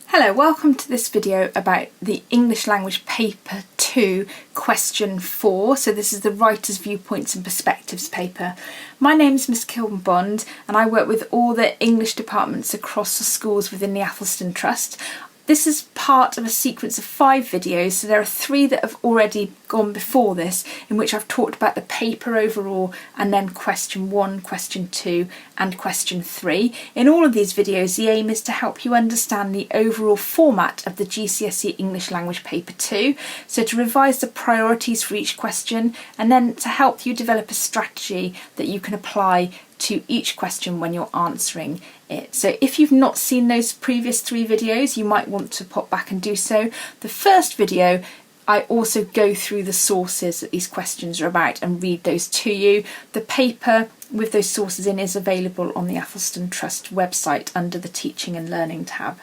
Hello, welcome to this video about the English Language Paper 2 question 4. So this is the Writer's Viewpoints and Perspectives paper. My name is Miss Kilburn Bond and I work with all the English departments across the schools within the Athelstan Trust. This is part of a sequence of 5 videos, so there are 3 that have already gone before this, in which I've talked about the paper overall and then question 1, question 2 and question 3. In all of these videos the aim is to help you understand the overall format of the GCSE English Language Paper 2, so to revise the priorities for each question and then to help you develop a strategy that you can apply to each question when you're answering it. So if you've not seen those previous 3 videos, you might want to pop back and do so. The first video, I also go through the sources that these questions are about and read those to you. The paper with those sources in is available on the Athelstan Trust website under the Teaching and Learning tab.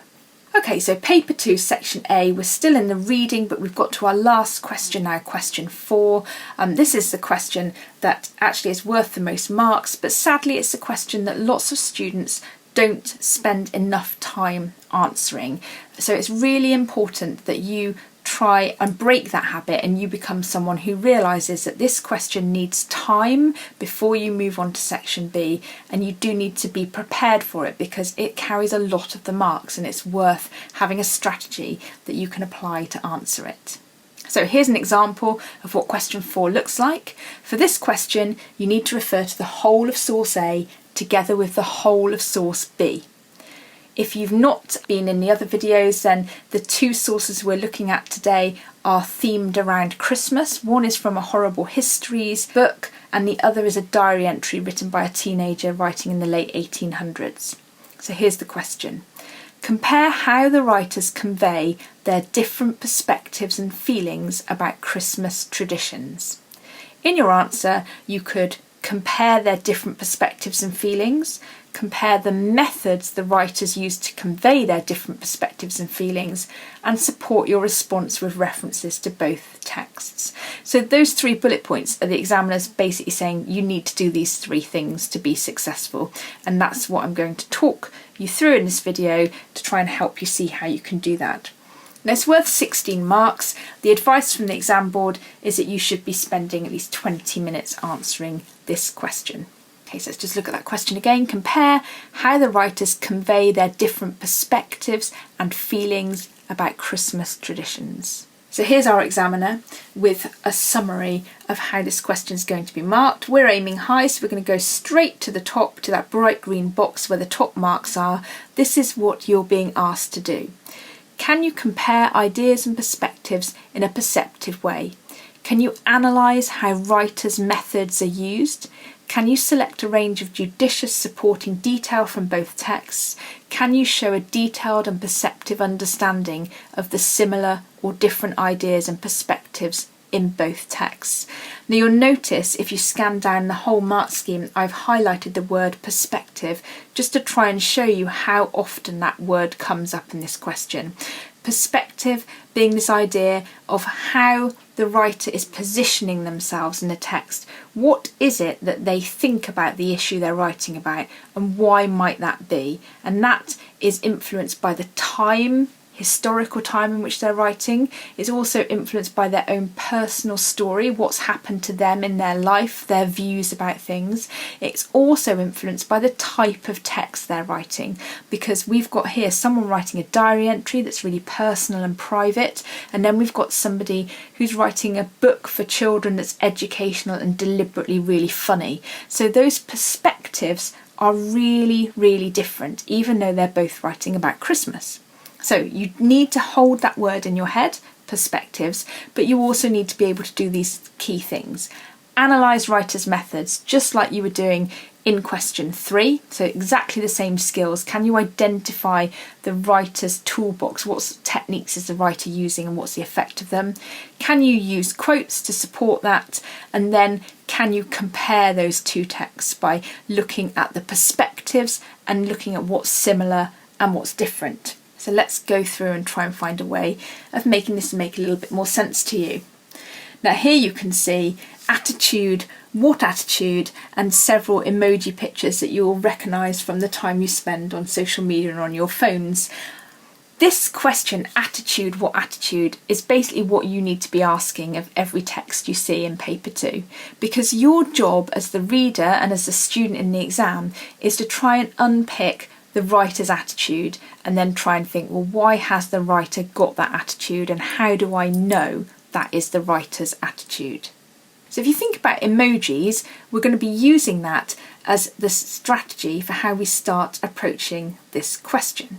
Okay, so paper 2, section A, we're still in the reading, but we've got to our last question now, question 4. This is the question that actually is worth the most marks, but sadly it's a question that lots of students don't spend enough time answering. So it's really important that you try and break that habit and you become someone who realises that this question needs time before you move on to section B, and you do need to be prepared for it because it carries a lot of the marks and it's worth having a strategy that you can apply to answer it. So here's an example of what question 4 looks like. For this question you need to refer to the whole of source A together with the whole of source B. If you've not been in the other videos, then the 2 sources we're looking at today are themed around Christmas. One is from a horrible histories book and the other is a diary entry written by a teenager writing in the late 1800s. So here's the question. Compare how the writers convey their different perspectives and feelings about Christmas traditions. In your answer, you could compare their different perspectives and feelings, compare the methods the writers use to convey their different perspectives and feelings, and support your response with references to both texts. So those 3 bullet points are the examiners basically saying you need to do these 3 things to be successful, and that's what I'm going to talk you through in this video to try and help you see how you can do that. Now it's worth 16 marks. The advice from the exam board is that you should be spending at least 20 minutes answering this question. Okay, so let's just look at that question again. Compare how the writers convey their different perspectives and feelings about Christmas traditions. So here's our examiner with a summary of how this question is going to be marked. We're aiming high, so we're going to go straight to the top, to that bright green box where the top marks are. This is what you're being asked to do. Can you compare ideas and perspectives in a perceptive way? Can you analyse how writers' methods are used? Can you select a range of judicious supporting detail from both texts? Can you show a detailed and perceptive understanding of the similar or different ideas and perspectives in both texts? Now you'll notice if you scan down the whole mark scheme, I've highlighted the word perspective just to try and show you how often that word comes up in this question. Perspective being this idea of how the writer is positioning themselves in the text. What is it that they think about the issue they're writing about and why might that be? And that is influenced by the time, historical time in which they're writing. It's also influenced by their own personal story, what's happened to them in their life, their views about things. It's also influenced by the type of text they're writing, because we've got here someone writing a diary entry that's really personal and private, and then we've got somebody who's writing a book for children that's educational and deliberately really funny. So those perspectives are really, really different, even though they're both writing about Christmas. So you need to hold that word in your head, perspectives, but you also need to be able to do these key things. Analyse writers' methods, just like you were doing in question 3, so exactly the same skills. Can you identify the writer's toolbox? What techniques is the writer using and what's the effect of them? Can you use quotes to support that? And then can you compare those 2 texts by looking at the perspectives and looking at what's similar and what's different? So let's go through and try and find a way of making this make a little bit more sense to you. Now here you can see attitude, what attitude, and several emoji pictures that you will recognise from the time you spend on social media and on your phones. This question, attitude, what attitude, is basically what you need to be asking of every text you see in paper 2, because your job as the reader and as the student in the exam is to try and unpick the writer's attitude and then try and think, well, why has the writer got that attitude and how do I know that is the writer's attitude? So if you think about emojis, we're going to be using that as the strategy for how we start approaching this question.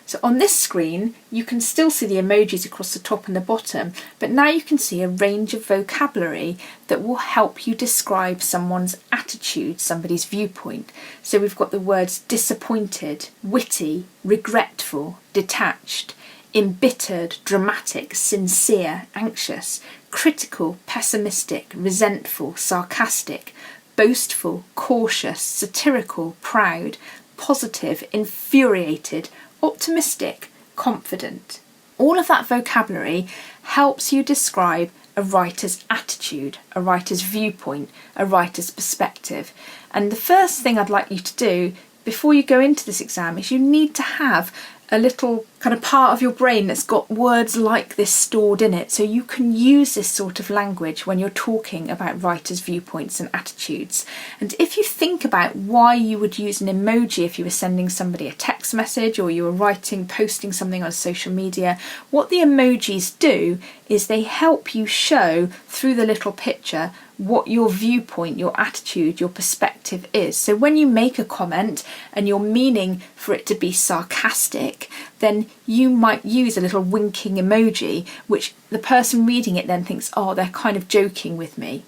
So on this screen, you can still see the emojis across the top and the bottom, but now you can see a range of vocabulary that will help you describe someone's attitude, somebody's viewpoint. So we've got the words disappointed, witty, regretful, detached, embittered, dramatic, sincere, anxious, critical, pessimistic, resentful, sarcastic, boastful, cautious, satirical, proud, positive, infuriated, optimistic, confident. All of that vocabulary helps you describe a writer's attitude, a writer's viewpoint, a writer's perspective. And the first thing I'd like you to do before you go into this exam is you need to have a little kind of part of your brain that's got words like this stored in it, so you can use this sort of language when you're talking about writers' viewpoints and attitudes. And if you think about why you would use an emoji if you were sending somebody a text message or you were posting something on social media, what the emojis do is they help you show through the little picture what your viewpoint, your attitude, your perspective is. So when you make a comment and you're meaning for it to be sarcastic, then you might use a little winking emoji, which the person reading it then thinks, oh, they're kind of joking with me.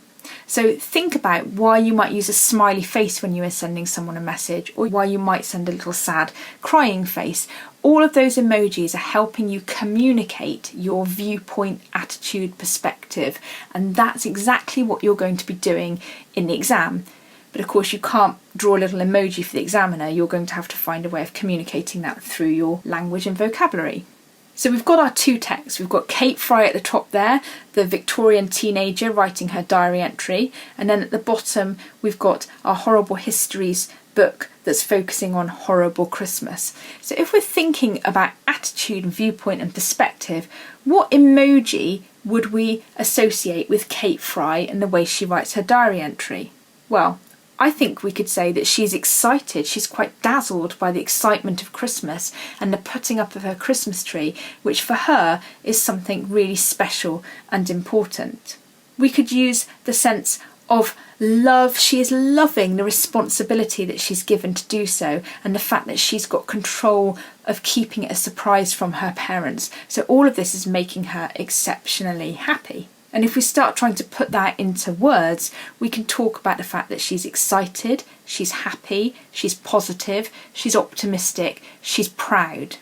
So think about why you might use a smiley face when you are sending someone a message, or why you might send a little sad crying face. All of those emojis are helping you communicate your viewpoint, attitude, perspective, and that's exactly what you're going to be doing in the exam. But of course you can't draw a little emoji for the examiner, you're going to have to find a way of communicating that through your language and vocabulary. So we've got our two texts. We've got Kate Fry at the top there, the Victorian teenager writing her diary entry, and then at the bottom we've got our Horrible Histories book that's focusing on Horrible Christmas. So if we're thinking about attitude and viewpoint and perspective, what emoji would we associate with Kate Fry and the way she writes her diary entry? Well, I think we could say that she's excited, she's quite dazzled by the excitement of Christmas and the putting up of her Christmas tree, which for her is something really special and important. We could use the sense of love. She is loving the responsibility that she's given to do so and the fact that she's got control of keeping it a surprise from her parents. So all of this is making her exceptionally happy. And if we start trying to put that into words, we can talk about the fact that she's excited, she's happy, she's positive, she's optimistic, she's proud.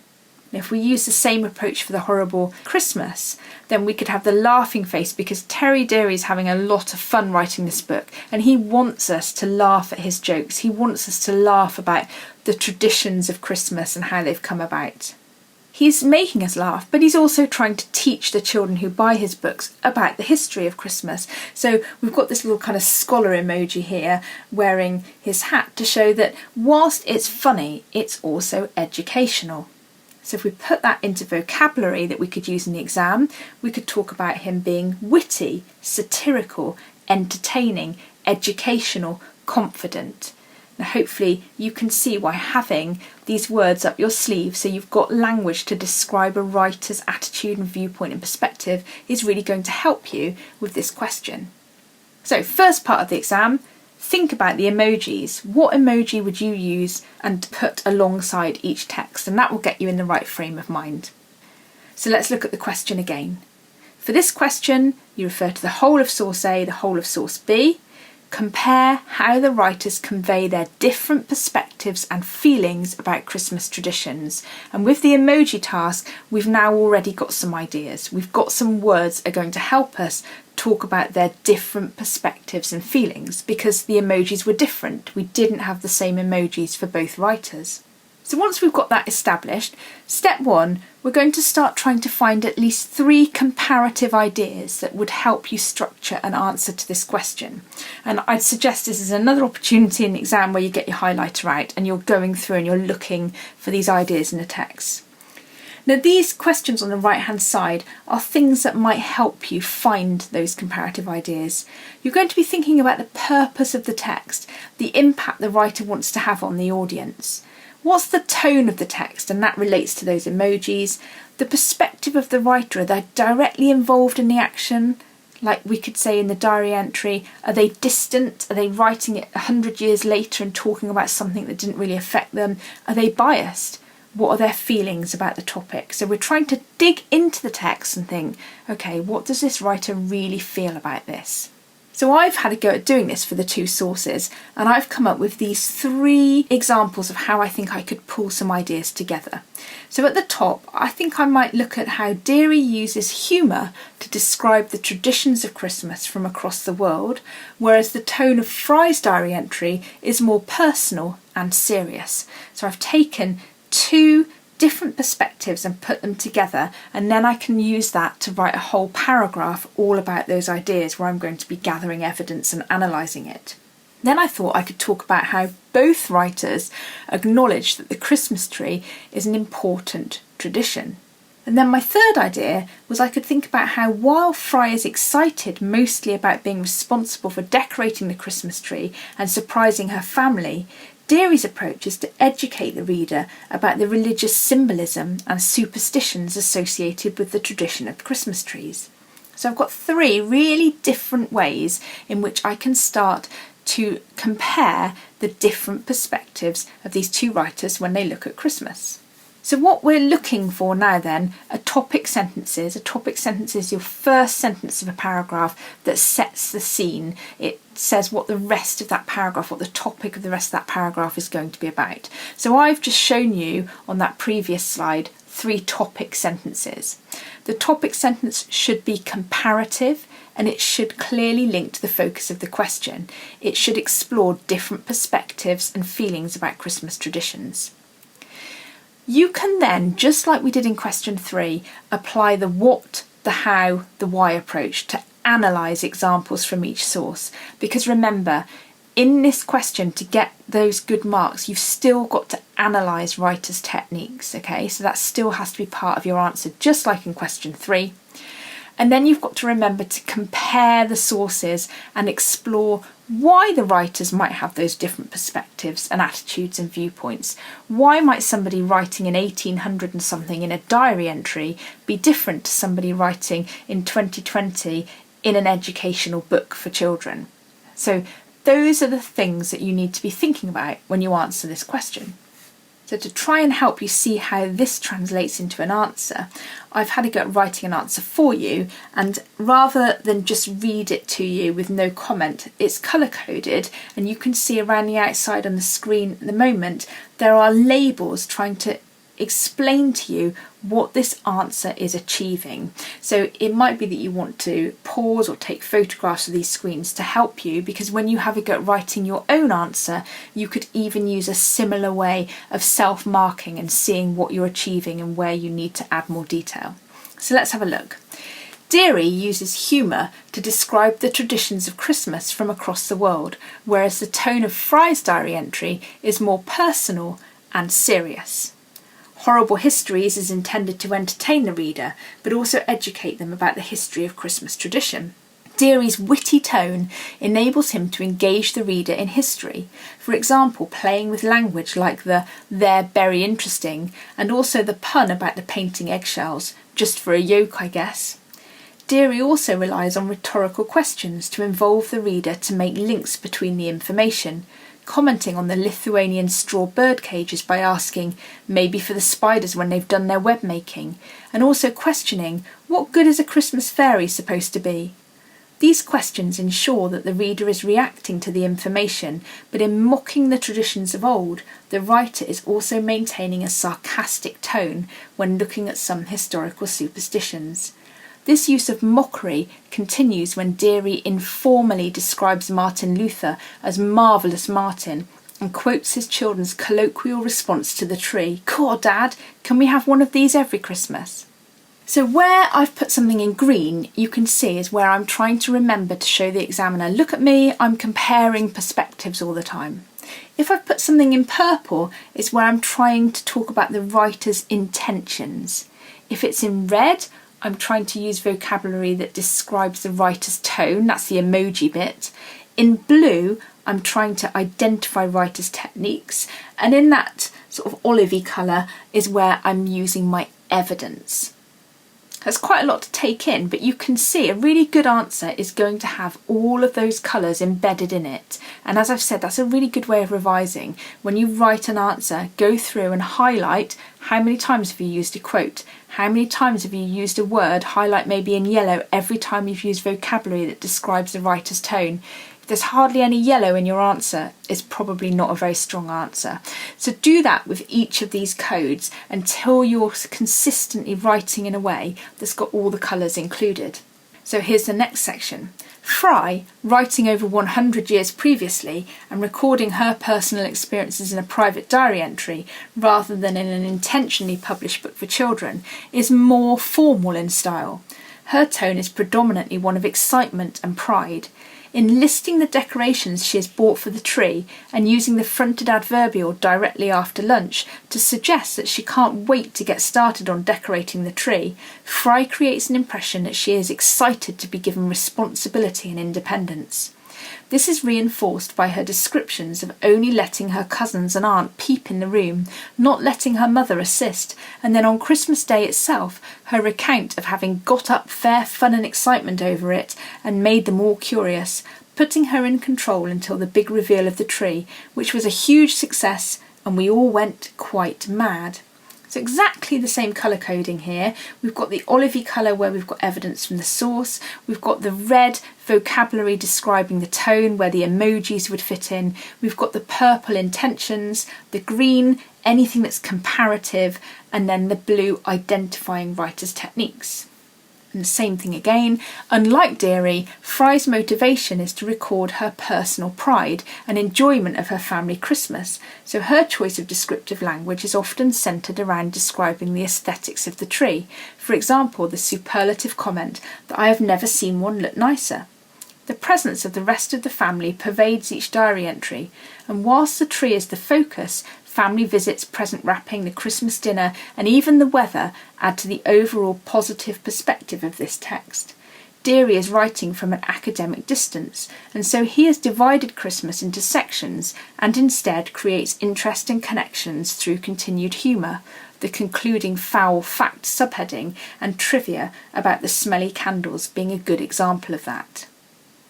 And if we use the same approach for the Horrible Christmas, then we could have the laughing face, because Terry Deary is having a lot of fun writing this book and he wants us to laugh at his jokes. He wants us to laugh about the traditions of Christmas and how they've come about. He's making us laugh, but he's also trying to teach the children who buy his books about the history of Christmas. So we've got this little kind of scholar emoji here wearing his hat to show that whilst it's funny, it's also educational. So if we put that into vocabulary that we could use in the exam, we could talk about him being witty, satirical, entertaining, educational, confident. Now hopefully you can see why having these words up your sleeve, so you've got language to describe a writer's attitude and viewpoint and perspective, is really going to help you with this question. So first part of the exam, think about the emojis. What emoji would you use and put alongside each text? And that will get you in the right frame of mind. So let's look at the question again. For this question, you refer to the whole of source A, the whole of source B. Compare how the writers convey their different perspectives and feelings about Christmas traditions. And with the emoji task, we've now already got some ideas. We've got some words that are going to help us talk about their different perspectives and feelings, because the emojis were different. We didn't have the same emojis for both writers. So once we've got that established, step one, we're going to start trying to find at least 3 comparative ideas that would help you structure an answer to this question. And I'd suggest this is another opportunity in the exam where you get your highlighter out and you're going through and you're looking for these ideas in the text. Now, these questions on the right-hand side are things that might help you find those comparative ideas. You're going to be thinking about the purpose of the text, the impact the writer wants to have on the audience. What's the tone of the text? And that relates to those emojis. The perspective of the writer, are they directly involved in the action? Like we could say in the diary entry, are they distant? Are they writing it 100 years later and talking about something that didn't really affect them? Are they biased? What are their feelings about the topic? So we're trying to dig into the text and think, okay, what does this writer really feel about this? So I've had a go at doing this for the two sources, and I've come up with these 3 examples of how I think I could pull some ideas together. So at the top, I think I might look at how Deary uses humour to describe the traditions of Christmas from across the world, whereas the tone of Fry's diary entry is more personal and serious. So I've taken 2 different perspectives and put them together, and then I can use that to write a whole paragraph all about those ideas where I'm going to be gathering evidence and analysing it. Then I thought I could talk about how both writers acknowledge that the Christmas tree is an important tradition. And then my third idea was I could think about how while Fry is excited mostly about being responsible for decorating the Christmas tree and surprising her family, Deary's approach is to educate the reader about the religious symbolism and superstitions associated with the tradition of Christmas trees. So I've got 3 really different ways in which I can start to compare the different perspectives of these 2 writers when they look at Christmas. So what we're looking for now then are topic sentences. A topic sentence is your first sentence of a paragraph that sets the scene. It says what the rest of that paragraph, what the topic of the rest of that paragraph is going to be about. So I've just shown you on that previous slide 3 topic sentences. The topic sentence should be comparative, and it should clearly link to the focus of the question. It should explore different perspectives and feelings about Christmas traditions. You can then, just like we did in question 3, apply the what, the how, the why approach to analyse examples from each source. Because remember, in this question, to get those good marks, you've still got to analyse writers' techniques, okay? So that still has to be part of your answer, just like in question 3. And then you've got to remember to compare the sources and explore why the writers might have those different perspectives and attitudes and viewpoints. Why might somebody writing in 1800 and something in a diary entry be different to somebody writing in 2020 in an educational book for children? So those are the things that you need to be thinking about when you answer this question. So to try and help you see how this translates into an answer, I've had a go at writing an answer for you, and rather than just read it to you with no comment, it's colour-coded, and you can see around the outside on the screen at the moment there are labels trying to explain to you what this answer is achieving. So it might be that you want to pause or take photographs of these screens to help you, because when you have a go at writing your own answer, you could even use a similar way of self-marking and seeing what you're achieving and where you need to add more detail. So let's have a look. Deary uses humour to describe the traditions of Christmas from across the world, whereas the tone of Fry's diary entry is more personal and serious. Horrible Histories is intended to entertain the reader, but also educate them about the history of Christmas tradition. Deary's witty tone enables him to engage the reader in history, for example playing with language like the "they're very interesting" and also the pun about the painting eggshells, just for a yoke I guess. Deary also relies on rhetorical questions to involve the reader to make links between the information, commenting on the Lithuanian straw bird cages by asking, maybe for the spiders when they've done their web making, and also questioning, what good is a Christmas fairy supposed to be? These questions ensure that the reader is reacting to the information, but in mocking the traditions of old, the writer is also maintaining a sarcastic tone when looking at some historical superstitions. This use of mockery continues when Deary informally describes Martin Luther as Marvellous Martin and quotes his children's colloquial response to the tree, "Cool, Dad, can we have one of these every Christmas?" So where I've put something in green, you can see is where I'm trying to remember to show the examiner, look at me, I'm comparing perspectives all the time. If I've put something in purple, it's where I'm trying to talk about the writer's intentions. If it's in red, I'm trying to use vocabulary that describes the writer's tone, that's the emoji bit. In blue, I'm trying to identify writer's techniques, and in that sort of olivey colour is where I'm using my evidence. That's quite a lot to take in, but you can see a really good answer is going to have all of those colours embedded in it. And as I've said, that's a really good way of revising. When you write an answer, go through and highlight how many times have you used a quote, how many times have you used a word, highlight maybe in yellow every time you've used vocabulary that describes the writer's tone. If there's hardly any yellow in your answer, it's probably not a very strong answer. So do that with each of these codes until you're consistently writing in a way that's got all the colours included. So here's the next section. Fry, writing over 100 years previously and recording her personal experiences in a private diary entry rather than in an intentionally published book for children, is more formal in style. Her tone is predominantly one of excitement and pride. In listing the decorations she has bought for the tree and using the fronted adverbial directly after lunch to suggest that she can't wait to get started on decorating the tree, Fry creates an impression that she is excited to be given responsibility and independence. This is reinforced by her descriptions of only letting her cousins and aunt peep in the room, not letting her mother assist, and then on Christmas Day itself, her account of having got up fair fun and excitement over it and made them all curious, putting her in control until the big reveal of the tree, which was a huge success and we all went quite mad. So exactly the same colour coding here. We've got the olivey colour where we've got evidence from the source. We've got the red vocabulary describing the tone where the emojis would fit in. We've got the purple intentions, the green anything that's comparative, and then the blue identifying writer's techniques. And the same thing again. Unlike Deary, Fry's motivation is to record her personal pride and enjoyment of her family Christmas, so her choice of descriptive language is often centred around describing the aesthetics of the tree. For example, the superlative comment that I have never seen one look nicer. The presence of the rest of the family pervades each diary entry, and whilst the tree is the focus, family visits, present wrapping, the Christmas dinner, and even the weather add to the overall positive perspective of this text. Deary is writing from an academic distance, and so he has divided Christmas into sections and instead creates interest and connections through continued humour, the concluding foul fact subheading and trivia about the smelly candles being a good example of that.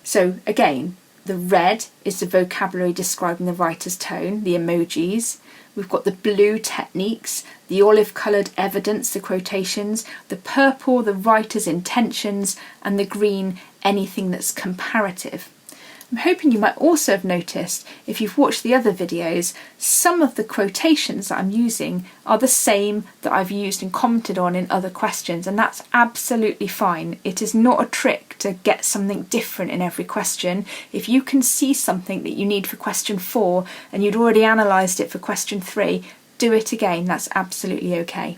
So again, the red is the vocabulary describing the writer's tone, the emojis. We've got the blue techniques, the olive-coloured evidence, the quotations, the purple, the writer's intentions, and the green, anything that's comparative. I'm hoping you might also have noticed, if you've watched the other videos, some of the quotations that I'm using are the same that I've used and commented on in other questions, and that's absolutely fine. It is not a trick to get something different in every question. If you can see something that you need for question 4 and you'd already analysed it for question 3, do it again, that's absolutely okay.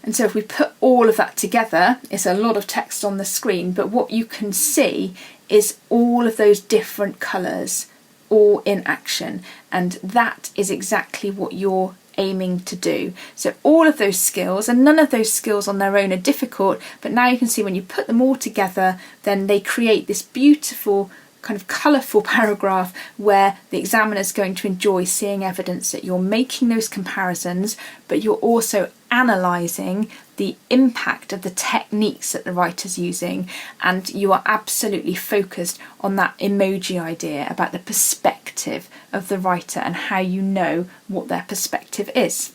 And so if we put all of that together, it's a lot of text on the screen, but what you can see is all of those different colours all in action, and that is exactly what you're aiming to do. So all of those skills, and none of those skills on their own are difficult, but now you can see when you put them all together, then they create this beautiful kind of colourful paragraph where the examiner is going to enjoy seeing evidence that you're making those comparisons, but you're also analysing the impact of the techniques that the writer's using, and you are absolutely focused on that emoji idea about the perspective of the writer and how you know what their perspective is.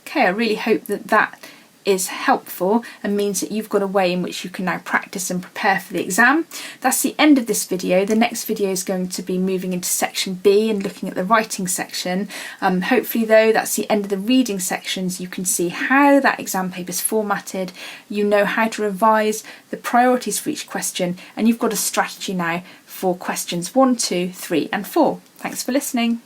Okay, I really hope that that is helpful and means that you've got a way in which you can now practice and prepare for the exam. That's the end of this video. The next video is going to be moving into section B and looking at the writing section. Hopefully though, that's the end of the reading sections. You can see how that exam paper is formatted, you know how to revise the priorities for each question, and you've got a strategy now for questions 1, 2, 3 and 4. Thanks for listening.